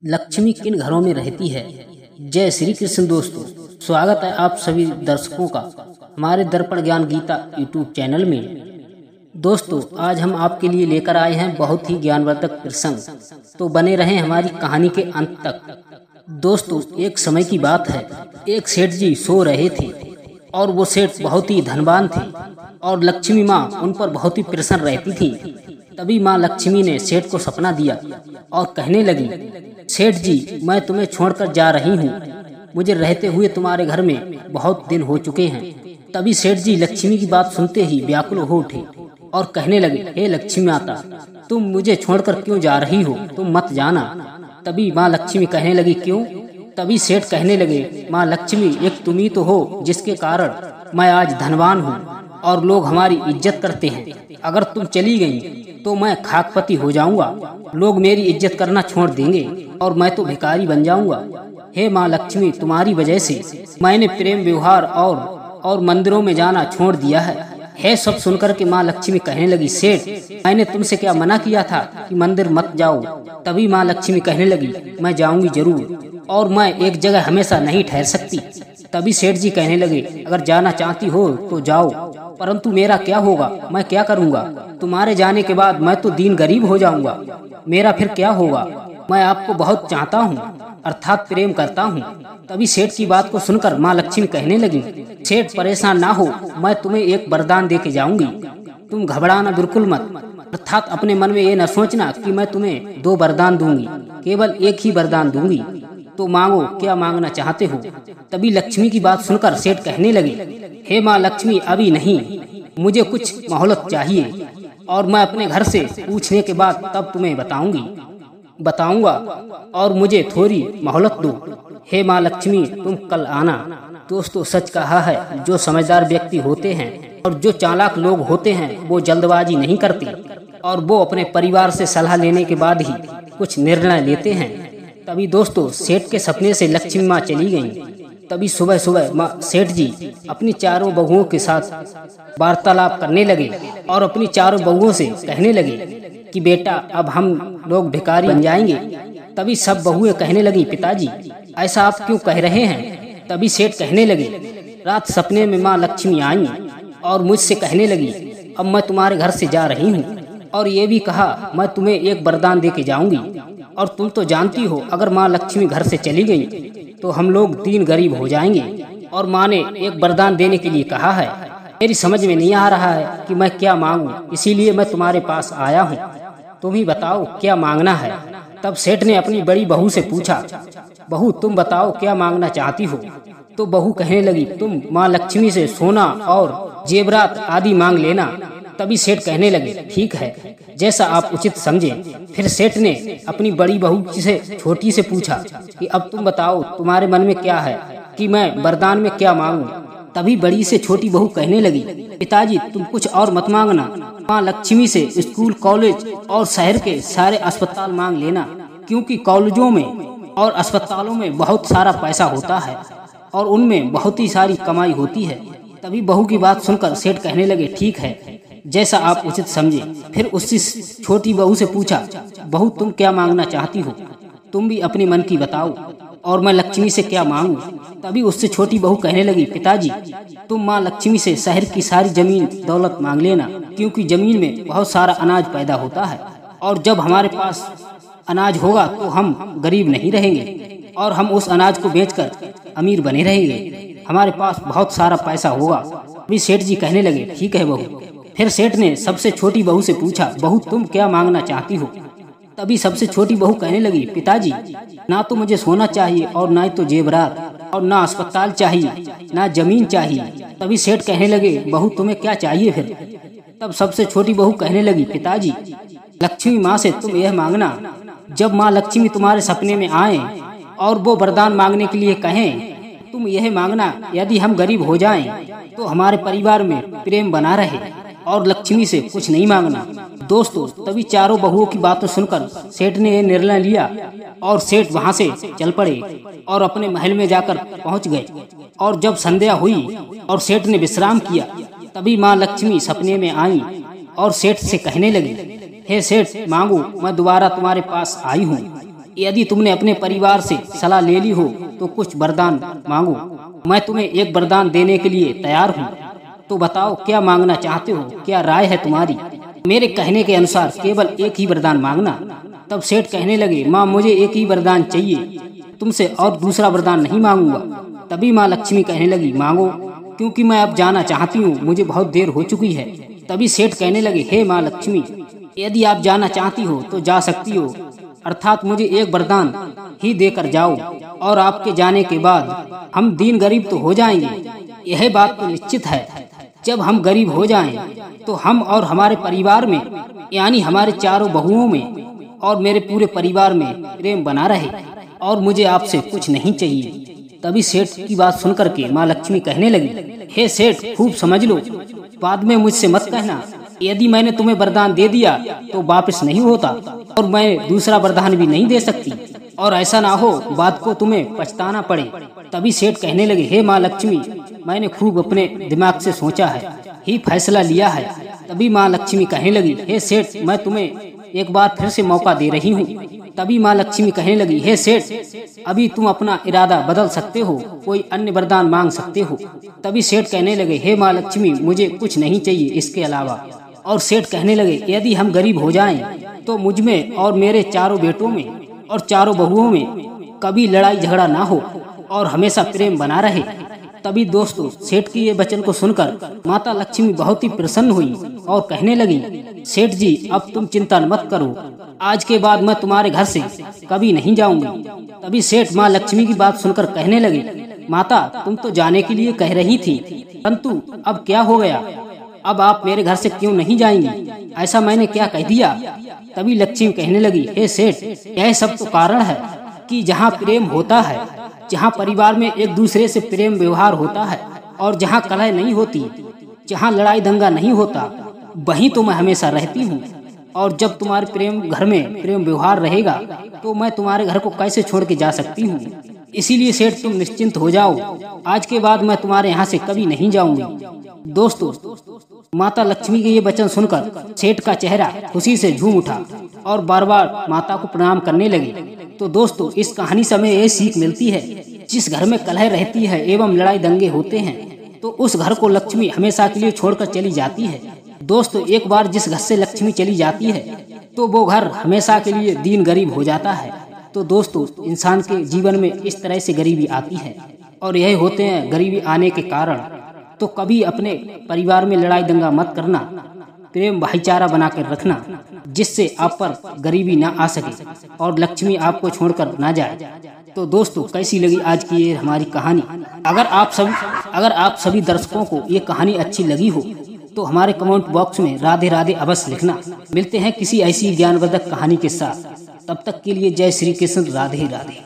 लक्ष्मी किन घरों में रहती है। जय श्री कृष्ण दोस्तों, स्वागत है आप सभी दर्शकों का हमारे दर्पण ज्ञान गीता यूट्यूब चैनल में। दोस्तों, आज हम आपके लिए लेकर आए हैं बहुत ही ज्ञानवर्धक प्रसंग, तो बने रहें हमारी कहानी के अंत तक। दोस्तों, एक समय की बात है, एक सेठ जी सो रहे थे और वो सेठ बहुत ही धनवान थे और लक्ष्मी माँ उन पर बहुत ही प्रसन्न रहती थी। तभी माँ लक्ष्मी ने सेठ को सपना दिया और कहने लगी, सेठ जी, मैं तुम्हें छोड़कर जा रही हूँ। मुझे रहते हुए तुम्हारे घर में बहुत दिन हो चुके हैं। तभी सेठ जी लक्ष्मी की बात सुनते ही व्याकुल हो उठे और कहने लगे, हे लक्ष्मी माता, तुम मुझे छोड़कर क्यों जा रही हो? तुम मत जाना। तभी माँ लक्ष्मी कहने लगी, क्यों? तभी सेठ कहने लगे, माँ लक्ष्मी, एक तुम ही तो हो जिसके कारण मैं आज धनवान हूँ और लोग हमारी इज्जत करते हैं। अगर तुम चली गई तो मैं खाकपति हो जाऊंगा, लोग मेरी इज्जत करना छोड़ देंगे और मैं तो भिखारी बन जाऊंगा। हे माँ लक्ष्मी, तुम्हारी वजह से मैंने प्रेम व्यवहार और मंदिरों में जाना छोड़ दिया है। सब सुनकर के माँ लक्ष्मी कहने लगी, सेठ, मैंने तुमसे क्या मना किया था कि मंदिर मत जाओ? तभी माँ लक्ष्मी कहने लगी, मैं जाऊंगी जरूर और मैं एक जगह हमेशा नहीं ठहर सकती। तभी सेठ जी कहने लगे, अगर जाना चाहती हो तो जाओ, परंतु मेरा क्या होगा? मैं क्या करूंगा? तुम्हारे जाने के बाद मैं तो दीन गरीब हो जाऊंगा। मेरा फिर क्या होगा? मैं आपको बहुत चाहता हूँ, अर्थात प्रेम करता हूँ। तभी सेठ की बात को सुनकर माँ लक्ष्मी कहने लगी, सेठ परेशान ना हो, मैं तुम्हें एक वरदान दे के जाऊंगी। तुम घबराना बिल्कुल मत, अर्थात अपने मन में ये न सोचना कि मैं तुम्हें 2 वरदान दूंगी, केवल एक ही वरदान दूंगी। तो मांगो, क्या मांगना चाहते हो? तभी लक्ष्मी की बात सुनकर सेठ कहने लगे, हे माँ लक्ष्मी, अभी नहीं, मुझे कुछ मोहलत चाहिए और मैं अपने घर से पूछने के बाद तब तुम्हें बताऊंगा और मुझे थोड़ी मोहलत दो। हे माँ लक्ष्मी, तुम कल आना। दोस्तों, सच कहा है, जो समझदार व्यक्ति होते हैं और जो चालाक लोग होते हैं वो जल्दबाजी नहीं करते और वो अपने परिवार से सलाह लेने के बाद ही कुछ निर्णय लेते हैं। तभी दोस्तों, सेठ के सपने से लक्ष्मी माँ चली गईं। तभी सुबह सुबह माँ सेठ जी अपनी चारों बहुओं के साथ वार्तालाप करने लगे और अपनी चारों बहुओं से कहने लगे कि बेटा, अब हम लोग भिखारी बन जाएंगे। तभी सब बहुएं कहने लगी, पिताजी, ऐसा आप क्यों कह रहे हैं? तभी सेठ कहने लगे, रात सपने में माँ लक्ष्मी आई और मुझसे कहने लगी, अब मैं तुम्हारे घर से जा रही हूँ और ये भी कहा, मैं तुम्हें एक वरदान दे के जाऊंगी। और तुम तो जानती हो, अगर माँ लक्ष्मी घर से चली गई तो हम लोग दीन गरीब हो जाएंगे और माँ ने एक वरदान देने के लिए कहा है। मेरी समझ में नहीं आ रहा है कि मैं क्या मांगूं, इसीलिए मैं तुम्हारे पास आया हूँ। तुम ही बताओ क्या मांगना है। तब सेठ ने अपनी बड़ी बहू से पूछा, बहू, तुम बताओ क्या मांगना चाहती हो? तो बहू कहने लगी, तुम माँ लक्ष्मी से सोना और जेवरात आदि मांग लेना। तभी सेठ कहने लगे, ठीक है, जैसा आप उचित समझें। फिर सेठ ने अपनी बड़ी बहू से छोटी से पूछा कि अब तुम बताओ, तुम्हारे मन में क्या है कि मैं वरदान में क्या मांगूं? तभी बड़ी से छोटी बहू कहने लगी, पिताजी, तुम कुछ और मत मांगना, माँ लक्ष्मी से स्कूल, कॉलेज और शहर के सारे अस्पताल मांग लेना, क्योंकि कॉलेजों में और अस्पतालों में बहुत सारा पैसा होता है और उनमें बहुत ही सारी कमाई होती है। तभी बहू की बात सुनकर सेठ कहने लगे, ठीक है, जैसा आप उचित समझे। फिर उससे छोटी बहू से पूछा, बहू, तुम क्या मांगना चाहती हो? तुम भी अपने मन की बताओ और मैं लक्ष्मी से क्या मांगूं? तभी उससे छोटी बहू कहने लगी, पिताजी, तुम माँ लक्ष्मी से शहर की सारी जमीन दौलत मांग लेना, क्योंकि जमीन में बहुत सारा अनाज पैदा होता है और जब हमारे पास अनाज होगा तो हम गरीब नहीं रहेंगे और हम उस अनाज को बेचकर अमीर बने रहेंगे, हमारे पास बहुत सारा पैसा होगा। अभी सेठ जी कहने लगे, ठीक है बहू। फिर सेठ ने सबसे छोटी बहू से पूछा, बहू, तुम क्या मांगना चाहती हो? तभी सबसे छोटी बहू कहने लगी, पिताजी, ना तो मुझे सोना चाहिए और ना तो जेवरात और ना अस्पताल चाहिए, ना जमीन चाहिए। तभी सेठ कहने लगे, बहू, तुम्हें क्या चाहिए फिर? तब सबसे छोटी बहू कहने लगी, पिताजी, लक्ष्मी माँ से तुम यह मांगना, जब माँ लक्ष्मी तुम्हारे सपने में आए और वो वरदान मांगने के लिए कहें, तुम यह मांगना, यदि हम गरीब हो जाएं तो हमारे परिवार में प्रेम बना रहे और लक्ष्मी से कुछ नहीं मांगना। दोस्तों, तभी चारों बहुओं की बातें सुनकर सेठ ने यह निर्णय लिया और सेठ वहां से चल पड़े और अपने महल में जाकर पहुंच गए। और जब संध्या हुई और सेठ ने विश्राम किया, तभी माँ लक्ष्मी सपने में आई और सेठ से कहने लगी, हे सेठ, मांगो, मैं दोबारा तुम्हारे पास आई हूँ। यदि तुमने अपने परिवार से सलाह ले ली हो तो कुछ वरदान मांगो। मैं तुम्हें एक वरदान देने के लिए तैयार हूँ। तो बताओ क्या मांगना चाहते हो, क्या राय है तुम्हारी? मेरे कहने के अनुसार केवल एक ही वरदान मांगना। तब सेठ कहने लगे, माँ मुझे एक ही वरदान चाहिए, तुमसे और दूसरा वरदान नहीं मांगूंगा। तभी माँ लक्ष्मी कहने लगी, मांगो, क्योंकि मैं अब जाना चाहती हूँ, मुझे बहुत देर हो चुकी है। तभी सेठ कहने लगे, हे माँ लक्ष्मी, यदि आप जाना चाहती हो तो जा सकती हो, अर्थात मुझे एक वरदान ही देकर जाओ, और आपके जाने के बाद हम दीन गरीब तो हो जाएंगे। यह बात तो निश्चित है, जब हम गरीब हो जाएं तो हम और हमारे परिवार में, यानी हमारे चारों बहुओं में और मेरे पूरे परिवार में प्रेम बना रहे, और मुझे आपसे कुछ नहीं चाहिए। तभी सेठ की बात सुनकर के माँ लक्ष्मी कहने लगी, हे सेठ, खूब समझ लो, बाद में मुझसे मत कहना। यदि मैंने तुम्हें वरदान दे दिया तो वापस नहीं होता, और मैं दूसरा वरदान भी नहीं दे सकती, और ऐसा ना हो बात को तुम्हें पछताना पड़े। तभी सेठ कहने लगे, हे माँ लक्ष्मी, मैंने खूब अपने दिमाग से सोचा है, ही फैसला लिया है। तभी माँ लक्ष्मी कहने लगी, हे सेठ, मैं तुम्हें एक बार फिर से मौका दे रही हूँ। तभी माँ लक्ष्मी कहने लगी, हे सेठ, अभी तुम अपना इरादा बदल सकते हो, कोई अन्य वरदान मांग सकते हो। तभी सेठ कहने लगे, हे माँ लक्ष्मी, मुझे कुछ नहीं चाहिए इसके अलावा। और सेठ कहने लगे, यदि हम गरीब हो जाएं तो मुझ में और मेरे चारों बेटों में और चारों बहुओं में कभी लड़ाई झगड़ा ना हो, और हमेशा प्रेम बना रहे। तभी दोस्तों, सेठ की ये वचन को सुनकर माता लक्ष्मी बहुत ही प्रसन्न हुई और कहने लगी, सेठ जी, अब तुम चिंता मत करो, आज के बाद मैं तुम्हारे घर से कभी नहीं जाऊंगी। तभी सेठ माँ लक्ष्मी की बात सुनकर कहने लगे, माता, तुम तो जाने के लिए कह रही थी, परंतु अब क्या हो गया? अब आप मेरे घर से क्यों नहीं जाएंगी? ऐसा मैंने क्या कह दिया? तभी लक्ष्मी कहने लगी, हे सेठ, यह सब तो कारण है कि जहाँ प्रेम होता है, जहाँ परिवार में एक दूसरे से प्रेम व्यवहार होता है, और जहाँ कलह नहीं होती, जहाँ लड़ाई दंगा नहीं होता, वहीं तो मैं हमेशा रहती हूँ। और जब तुम्हारे प्रेम घर में प्रेम व्यवहार रहेगा तो मैं तुम्हारे घर को कैसे छोड़ के जा सकती हूँ? इसीलिए सेठ, तुम निश्चिंत हो जाओ, आज के बाद मैं तुम्हारे यहाँ से कभी नहीं जाऊंगी। दोस्तों, माता लक्ष्मी के ये वचन सुनकर सेठ का चेहरा खुशी से झूम उठा और बार बार माता को प्रणाम करने लगे। तो दोस्तों, इस कहानी से हमें ये सीख मिलती है, जिस घर में कलह रहती है एवं लड़ाई दंगे होते हैं तो उस घर को लक्ष्मी हमेशा के लिए छोड़कर चली जाती है। दोस्तों, एक बार जिस घर से लक्ष्मी चली जाती है तो वो घर हमेशा के लिए दीन गरीब हो जाता है। तो दोस्तों, इंसान के जीवन में इस तरह से गरीबी आती है, और यही होते हैं गरीबी आने के कारण। तो कभी अपने परिवार में लड़ाई दंगा मत करना, प्रेम भाईचारा बनाकर रखना, जिससे आप पर गरीबी ना आ सके और लक्ष्मी आपको छोड़कर ना जाए। तो दोस्तों, कैसी लगी आज की ये हमारी कहानी? अगर आप सभी दर्शकों को ये कहानी अच्छी लगी हो तो हमारे कमेंट बॉक्स में राधे राधे अवश्य लिखना। मिलते हैं किसी ऐसी ज्ञानवर्धक कहानी के साथ, तब तक के लिए जय श्री कृष्ण, राधे राधे।